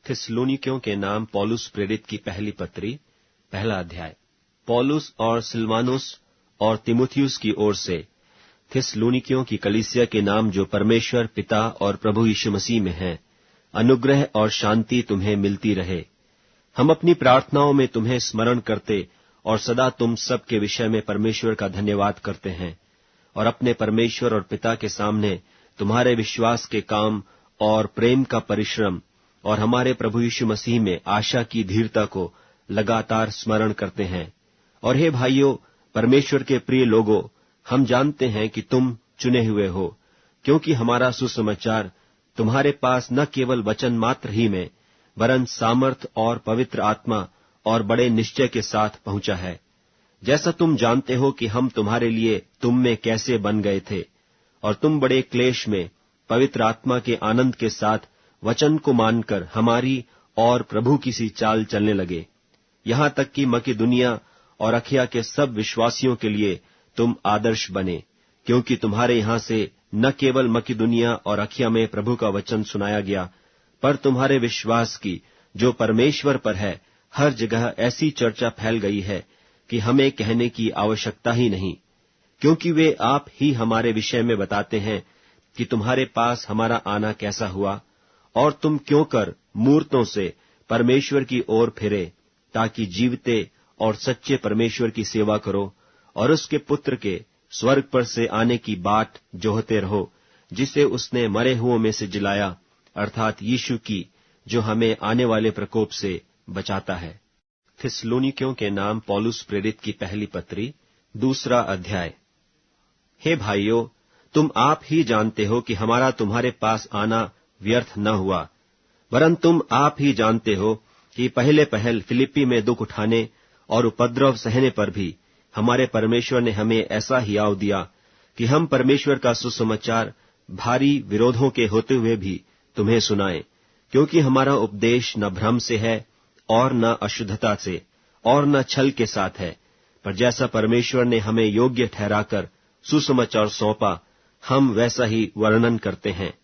थिस्सलुनीकियों के नाम पौलुस प्रेरित की पहली पत्री, पहला अध्याय। पौलुस और सिलवानुस और तीमुथियुस की ओर से थिस्सलुनीकियों की कलीसिया के नाम जो परमेश्वर पिता और प्रभु यीशु मसीह में है, अनुग्रह और शांति तुम्हें मिलती रहे। हम अपनी प्रार्थनाओं में तुम्हें स्मरण करते और सदा तुम सब के विषय में परमेश्वर का धन्यवाद करते हैं, और अपने परमेश्वर और पिता के सामने तुम्हारे विश्वास के काम और प्रेम का परिश्रम और हमारे प्रभु यीशु मसीह में आशा की धीरता को लगातार स्मरण करते हैं। और हे भाइयों, परमेश्वर के प्रिय लोगों, हम जानते हैं कि तुम चुने हुए हो, क्योंकि हमारा सुसमाचार तुम्हारे पास न केवल वचन मात्र ही में, वरन सामर्थ और पवित्र आत्मा और बड़े निश्चय के साथ पहुंचा है। जैसा तुम जानते हो कि हम तुम्हारे लिए तुम में कैसे बन गए थे, और तुम बड़े क्लेश में पवित्र आत्मा के आनंद के साथ वचन को मानकर हमारी और प्रभु की सी चाल चलने लगे। यहां तक कि मकिदुनिया और अखिया के सब विश्वासियों के लिए तुम आदर्श बने, क्योंकि तुम्हारे यहां से न केवल मकिदुनिया और अखिया में प्रभु का वचन सुनाया गया, पर तुम्हारे विश्वास की जो परमेश्वर पर है हर जगह ऐसी चर्चा फैल गई है कि हमें कहने की आवश्यकता ही नहीं, क्योंकि वे आप ही हमारे विषय में बताते हैं कि तुम्हारे पास हमारा आना कैसा हुआ, और तुम क्यों कर मूर्तों से परमेश्वर की ओर फिरे, ताकि जीवते और सच्चे परमेश्वर की सेवा करो और उसके पुत्र के स्वर्ग पर से आने की बाट जोहते रहो, जिसे उसने मरे हुओं में से जिलाया, अर्थात यीशु की, जो हमें आने वाले प्रकोप से बचाता है। थिस्सलुनीकियों के नाम पौलुस प्रेरित की पहली पत्री, दूसरा अध्याय। हे भाइयों, तुम आप ही जानते हो कि हमारा तुम्हारे पास आना व्यर्थ न हुआ, वरन तुम आप ही जानते हो कि पहले पहल फिलिप्पी में दुख उठाने और उपद्रव सहने पर भी हमारे परमेश्वर ने हमें ऐसा हियाव दिया कि हम परमेश्वर का सुसमाचार भारी विरोधों के होते हुए भी तुम्हें सुनाएं, क्योंकि हमारा उपदेश न भ्रम से है और न अशुद्धता से और न छल के साथ है, पर जैसा परमेश्वर ने हमें योग्य ठहराकर सुसमाचार सौंपा, हम वैसा ही वर्णन करते हैं।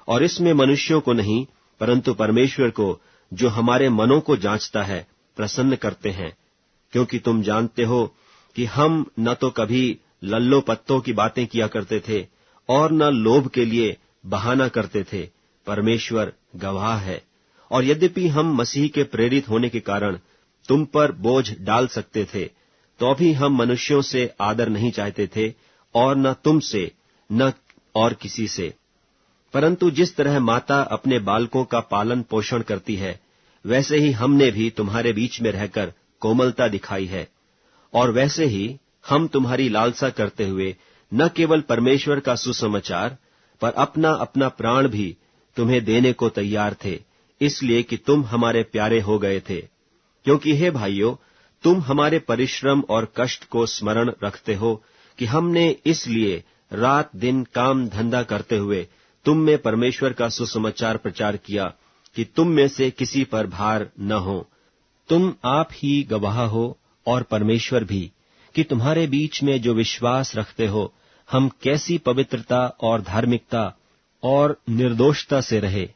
और इसमें मनुष्यों को नहीं, परंतु परमेश्वर को, जो हमारे मनों को जांचता है, प्रसन्न करते हैं। क्योंकि तुम जानते हो कि हम न तो कभी लल्लो पत्तों की बातें किया करते थे और न लोभ के लिए बहाना करते थे, परमेश्वर गवाह है। और यद्यपि हम मसीह के प्रेरित होने के कारण तुम पर बोझ डाल सकते थे, तो भी हम मनुष्यों से आदर नहीं चाहते थे, और न तुमसे न और किसी से। परंतु जिस तरह माता अपने बालकों का पालन पोषण करती है, वैसे ही हमने भी तुम्हारे बीच में रहकर कोमलता दिखाई है। और वैसे ही हम तुम्हारी लालसा करते हुए न केवल परमेश्वर का सुसमाचार, पर अपना अपना प्राण भी तुम्हें देने को तैयार थे, इसलिए कि तुम हमारे प्यारे हो गए थे। क्योंकि हे भाइयों, तुम हमारे परिश्रम और कष्ट को स्मरण रखते हो कि हमने इसलिए रात दिन काम धंधा करते हुए तुम में परमेश्वर का सुसमाचार प्रचार किया कि तुम में से किसी पर भार न हो। तुम आप ही गवाह हो और परमेश्वर भी, कि तुम्हारे बीच में जो विश्वास रखते हो, हम कैसी पवित्रता और धार्मिकता और निर्दोषता से रहे।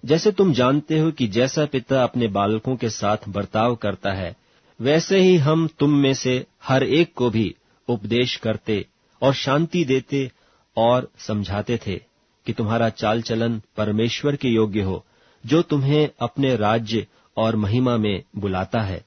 जैसे तुम जानते हो कि जैसा पिता अपने बालकों के साथ बर्ताव करता है, वैसे ही हम तुम में से हर एक को भी उपदेश करते और शांति देते और समझाते थे कि तुम्हारा चाल चलन परमेश्वर के योग्य हो, जो तुम्हें अपने राज्य और महिमा में बुलाता है।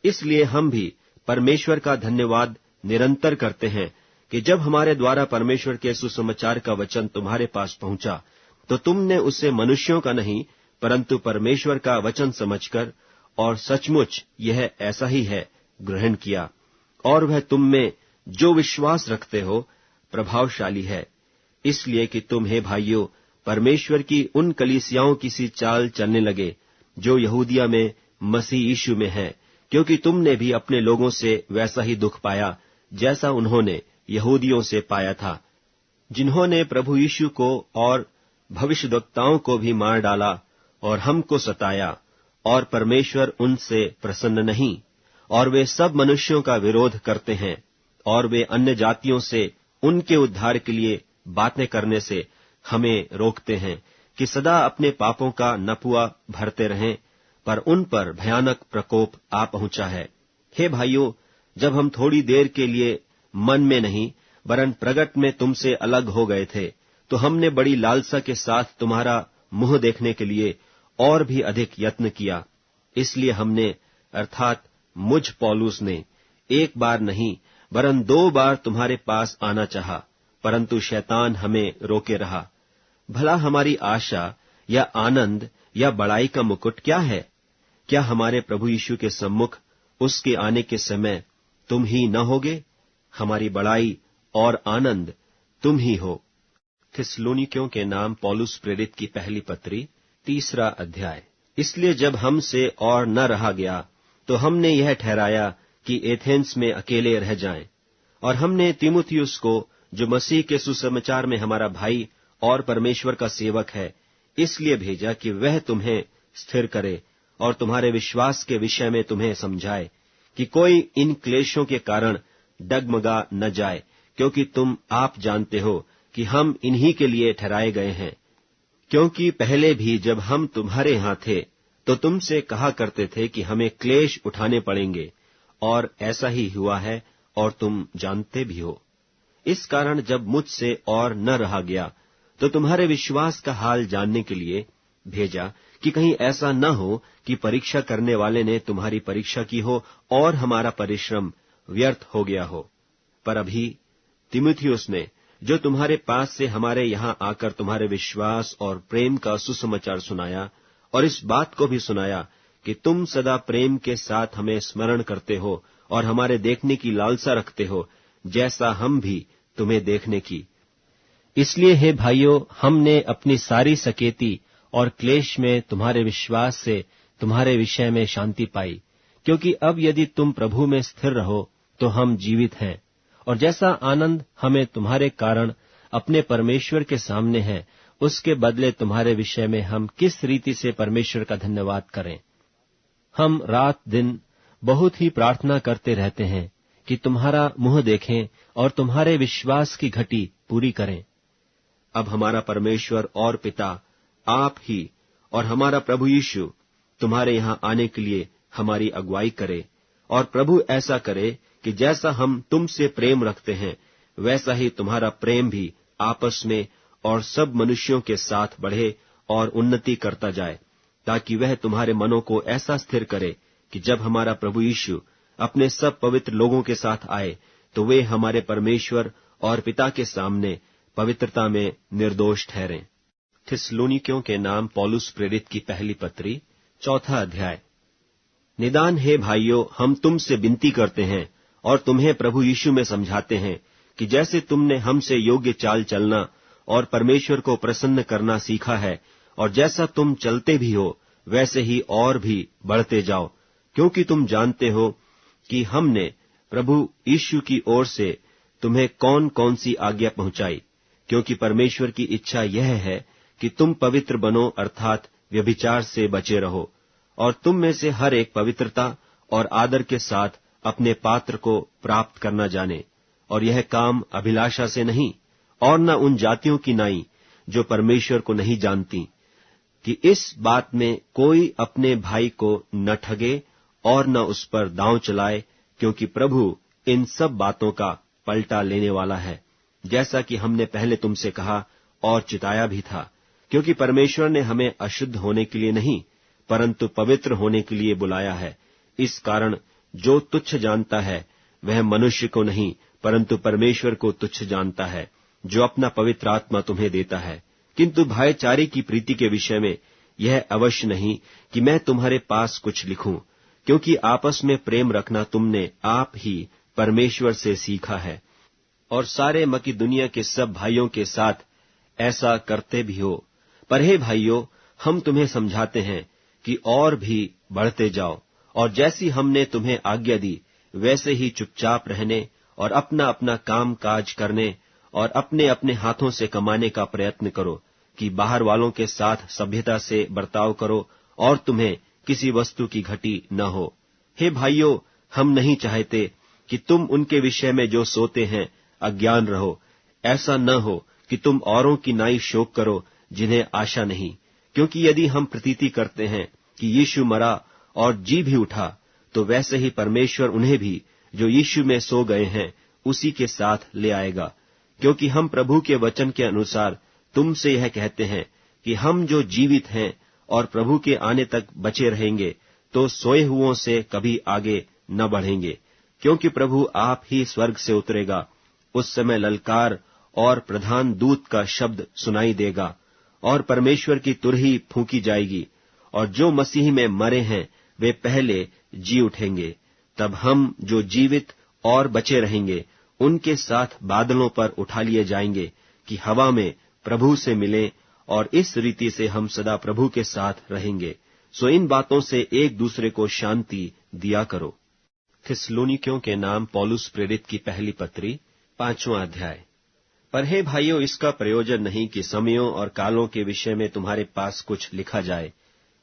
इसलिए हम भी परमेश्वर का धन्यवाद निरंतर करते हैं कि जब हमारे द्वारा परमेश्वर के सुसमाचार का वचन तुम्हारे पास पहुंचा, तो तुमने उसे मनुष्यों का नहीं, परंतु परमेश्वर का वचन समझकर, और सचमुच यह ऐसा ही है, ग्रहण किया। और वह तुम में जो विश्वास रखते हो प्रभावशाली है, इसलिए कि तुम, हे भाइयों, परमेश्वर की उन कलीसियाओं की सी चाल चलने लगे जो यहूदिया में मसीह यीशु में है, क्योंकि तुमने भी अपने लोगों से वैसा ही दुख पाया जैसा उन्होंने यहूदियों से पाया था, जिन्होंने प्रभु यीशु को और भविष्यद्वक्ताओं को भी मार डाला और हमको सताया, और परमेश्वर उनसे प्रसन्न नहीं। और वे सब मनुष्यों का विरोध करते हैं, और वे अन्य जातियों से उनके उद्धार के लिए बातें करने से हमें रोकते हैं, कि सदा अपने पापों का नपुआ भरते रहें, पर उन पर भयानक प्रकोप आ पहुंचा है। हे भाइयों, जब हम थोड़ी देर के लिए मन में नहीं वरन प्रगट में तुमसे अलग हो गए थे, तो हमने बड़ी लालसा के साथ तुम्हारा मुंह देखने के लिए और भी अधिक यत्न किया। इसलिए हमने अर्थात मुझ पौलुस ने एक बार नहीं वरन 2 बार तुम्हारे पास आना चाहा, परंतु शैतान हमें रोके रहा। भला हमारी आशा या आनंद या बड़ाई का मुकुट क्या है? क्या हमारे प्रभु यीशु के सम्मुख उसके आने के समय तुम ही न होगे? हमारी बड़ाई और आनंद तुम ही हो। थिस्सलुनीकियों के नाम पौलुस प्रेरित की पहली पत्री 3 अध्याय। इसलिए जब हमसे और न रहा गया, तो हमने यह ठहराया कि एथेंस में अकेले रह जाएं, और हमने तीमुथियुस को, जो मसीह के सुसमाचार में हमारा भाई और परमेश्वर का सेवक है, इसलिए भेजा कि वह तुम्हें स्थिर करे और तुम्हारे विश्वास के विषय में तुम्हें समझाए, कि कोई इन क्लेशों के कारण डगमगा न जाए, क्योंकि तुम आप जानते हो कि हम इन्हीं के लिए ठहराए गए हैं। क्योंकि पहले भी जब हम तुम्हारे यहाँ थे, तो तुमसे कहा करते थे कि हमें क्लेश उठाने पड़ेंगे, और ऐसा ही हुआ है, और तुम जानते भी हो। इस कारण जब मुझसे और न रहा गया, तो तुम्हारे विश्वास का हाल जानने के लिए भेजा, कि कहीं ऐसा न हो कि परीक्षा करने वाले ने तुम्हारी परीक्षा की हो और हमारा परिश्रम व्यर्थ हो गया हो। पर अभी तीमुथियुस ने, जो तुम्हारे पास से हमारे यहाँ आकर तुम्हारे विश्वास और प्रेम का सुसमाचार सुनाया, और इस बात को भी सुनाया कि तुम सदा प्रेम के साथ हमें स्मरण करते हो और हमारे देखने की लालसा रखते हो, जैसा हम भी तुम्हें देखने की। इसलिए हे भाइयों, हमने अपनी सारी सकेती और क्लेश में तुम्हारे विश्वास से तुम्हारे विषय में शांति पाई, क्योंकि अब यदि तुम प्रभु में स्थिर रहो तो हम जीवित हैं। और जैसा आनंद हमें तुम्हारे कारण अपने परमेश्वर के सामने है, उसके बदले तुम्हारे विषय में हम किस रीति से परमेश्वर का धन्यवाद करें। हम रात दिन बहुत ही प्रार्थना करते रहते हैं कि तुम्हारा मुंह देखें और तुम्हारे विश्वास की घटी पूरी करें। अब हमारा परमेश्वर और पिता आप ही और हमारा प्रभु यीशु तुम्हारे यहाँ आने के लिए हमारी अगुवाई करे, और प्रभु ऐसा करे कि जैसा हम तुमसे प्रेम रखते हैं, वैसा ही तुम्हारा प्रेम भी आपस में और सब मनुष्यों के साथ बढ़े और उन्नति करता जाए, ताकि वह तुम्हारे मनों को ऐसा स्थिर करे कि जब हमारा प्रभु यीशु अपने सब पवित्र लोगों के साथ आए, तो वे हमारे परमेश्वर और पिता के सामने पवित्रता में निर्दोष ठहरें। थिस्सलुनीकियों के नाम पौलुस प्रेरित की पहली पत्री 4 अध्याय। निदान हे भाइयों, हम तुमसे विनती करते हैं और तुम्हें प्रभु यीशु में समझाते हैं कि जैसे तुमने हमसे योग्य चाल चलना और परमेश्वर को प्रसन्न करना सीखा है, और जैसा तुम चलते भी हो, वैसे ही और भी बढ़ते जाओ, क्योंकि तुम जानते हो कि हमने प्रभु यीशु की ओर से तुम्हें कौन कौन सी आज्ञा पहुंचाई। क्योंकि परमेश्वर की इच्छा यह है कि तुम पवित्र बनो, अर्थात व्यभिचार से बचे रहो, और तुम में से हर एक पवित्रता और आदर के साथ अपने पात्र को प्राप्त करना जाने। और यह काम अभिलाषा से नहीं, और न उन जातियों की नाई जो परमेश्वर को नहीं जानती, कि इस बात में कोई अपने भाई को न ठगे और न उस पर दांव चलाए, क्योंकि प्रभु इन सब बातों का पलटा लेने वाला है, जैसा कि हमने पहले तुमसे कहा और चिताया भी था। क्योंकि परमेश्वर ने हमें अशुद्ध होने के लिए नहीं, परंतु पवित्र होने के लिए बुलाया है। इस कारण जो तुच्छ जानता है, वह मनुष्य को नहीं, परंतु परमेश्वर को तुच्छ जानता है, जो अपना पवित्र आत्मा तुम्हें देता है। किंतु भाईचारे की प्रीति के विषय में यह अवश्य नहीं कि मैं तुम्हारे पास कुछ लिखूं, क्योंकि आपस में प्रेम रखना तुमने आप ही परमेश्वर से सीखा है, और सारे मकिदुनिया के सब भाइयों के साथ ऐसा करते भी हो। पर हे भाइयों, हम तुम्हें समझाते हैं कि और भी बढ़ते जाओ, और जैसी हमने तुम्हें आज्ञा दी, वैसे ही चुपचाप रहने और अपना अपना काम काज करने और अपने अपने हाथों से कमाने का प्रयत्न करो, कि बाहर वालों के साथ सभ्यता से बर्ताव करो और तुम्हें किसी वस्तु की घटी न हो। हे भाइयों, हम नहीं चाहते कि तुम उनके विषय में जो सोते हैं अज्ञान रहो। ऐसा न हो कि तुम औरों की नाई शोक करो, जिन्हें आशा नहीं, क्योंकि यदि हम प्रतीति करते हैं कि यीशु मरा और जी भी उठा, तो वैसे ही परमेश्वर उन्हें भी जो यीशु में सो गए हैं उसी के साथ ले आएगा। क्योंकि हम प्रभु के वचन के अनुसार तुमसे यह कहते हैं कि हम जो जीवित हैं और प्रभु के आने तक बचे रहेंगे, तो सोए हुओं से कभी आगे न बढ़ेंगे। क्योंकि प्रभु आप ही स्वर्ग से उतरेगा, उस समय ललकार और प्रधान दूत का शब्द सुनाई देगा और परमेश्वर की तुरही फूंकी जाएगी, और जो मसीह में मरे हैं वे पहले जी उठेंगे। तब हम जो जीवित और बचे रहेंगे उनके साथ बादलों पर उठा लिए जाएंगे कि हवा में प्रभु से मिलें, और इस रीति से हम सदा प्रभु के साथ रहेंगे। सो इन बातों से एक दूसरे को शांति दिया करो। थिस्सलुनीकियों के नाम पौलुस प्रेरित की पहली पत्री 5वां अध्याय। पर हे भाइयों, इसका प्रयोजन नहीं कि समयों और कालों के विषय में तुम्हारे पास कुछ लिखा जाए,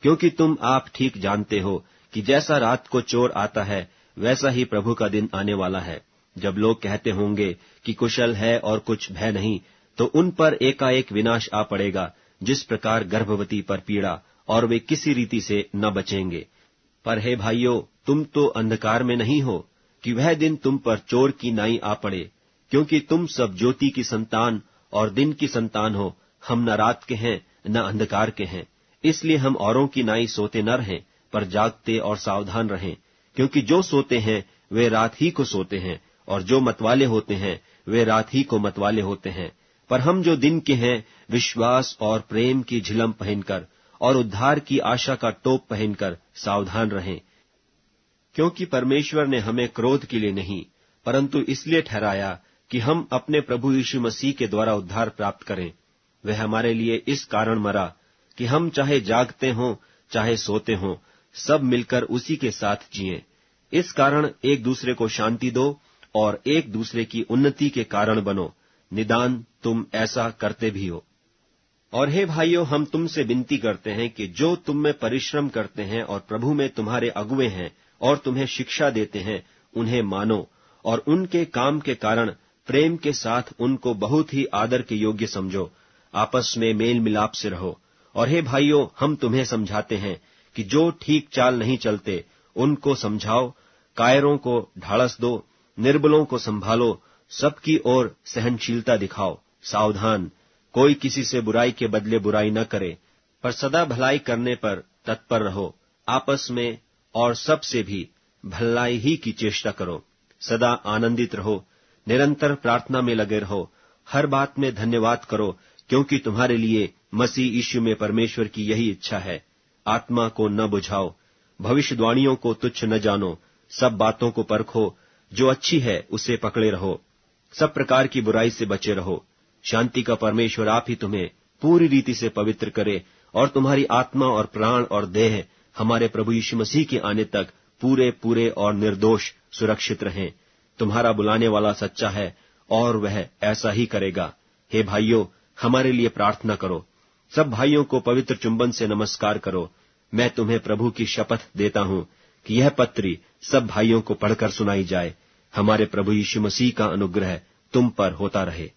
क्योंकि तुम आप ठीक जानते हो कि जैसा रात को चोर आता है वैसा ही प्रभु का दिन आने वाला है। जब लोग कहते होंगे कि कुशल है और कुछ भय नहीं, तो उन पर एकाएक विनाश आ पड़ेगा, जिस प्रकार गर्भवती पर पीड़ा, और वे किसी रीति से न बचेंगे। पर हे भाइयों, तुम तो अंधकार में नहीं हो कि वह दिन तुम पर चोर की नाई आ पड़े, क्योंकि तुम सब ज्योति की संतान और दिन की संतान हो। हम न रात के हैं न अंधकार के हैं। इसलिए हम औरों की नाई सोते न रहें, पर जागते और सावधान रहें। क्योंकि जो सोते हैं वे रात ही को सोते हैं, और जो मतवाले होते हैं वे रात ही को मतवाले होते हैं। पर हम जो दिन के हैं विश्वास और प्रेम की झिलम पहनकर और उद्धार की आशा का टोप पहनकर सावधान रहें। क्योंकि परमेश्वर ने हमें क्रोध के लिए नहीं, परंतु इसलिए ठहराया कि हम अपने प्रभु यीशु मसीह के द्वारा उद्धार प्राप्त करें। वह हमारे लिए इस कारण मरा कि हम चाहे जागते हों चाहे सोते हों, सब मिलकर उसी के साथ जिएं। इस कारण एक दूसरे को शांति दो और एक दूसरे की उन्नति के कारण बनो, निदान तुम ऐसा करते भी हो। और हे भाइयों, हम तुमसे विनती करते हैं कि जो तुम में परिश्रम करते हैं और प्रभु में तुम्हारे अगुवे हैं और तुम्हें शिक्षा देते हैं, उन्हें मानो, और उनके काम के कारण प्रेम के साथ उनको बहुत ही आदर के योग्य समझो। आपस में मेल मिलाप से रहो। और हे भाइयों, हम तुम्हें समझाते हैं कि जो ठीक चाल नहीं चलते उनको समझाओ, कायरों को ढाढ़स दो, निर्बलों को संभालो, सबकी ओर सहनशीलता दिखाओ। सावधान, कोई किसी से बुराई के बदले बुराई न करे, पर सदा भलाई करने पर तत्पर रहो। आपस में और सबसे भी भलाई ही की चेष्टा करो। सदा आनंदित रहो, निरंतर प्रार्थना में लगे रहो, हर बात में धन्यवाद करो, क्योंकि तुम्हारे लिए मसीह यीशु में परमेश्वर की यही इच्छा है। आत्मा को न बुझाओ, भविष्यवाणियों को तुच्छ न जानो, सब बातों को परखो, जो अच्छी है उसे पकड़े रहो, सब प्रकार की बुराई से बचे रहो। शांति का परमेश्वर आप ही तुम्हें पूरी रीति से पवित्र करे, और तुम्हारी आत्मा और प्राण और देह हमारे प्रभु यीशु मसीह के आने तक पूरे पूरे और निर्दोष सुरक्षित रहें। तुम्हारा बुलाने वाला सच्चा है और वह ऐसा ही करेगा। हे भाइयों, हमारे लिए प्रार्थना करो। सब भाइयों को पवित्र चुंबन से नमस्कार करो। मैं तुम्हें प्रभु की शपथ देता हूं कि यह पत्री सब भाइयों को पढ़कर सुनाई जाए। हमारे प्रभु यीशु मसीह का अनुग्रह तुम पर होता रहे।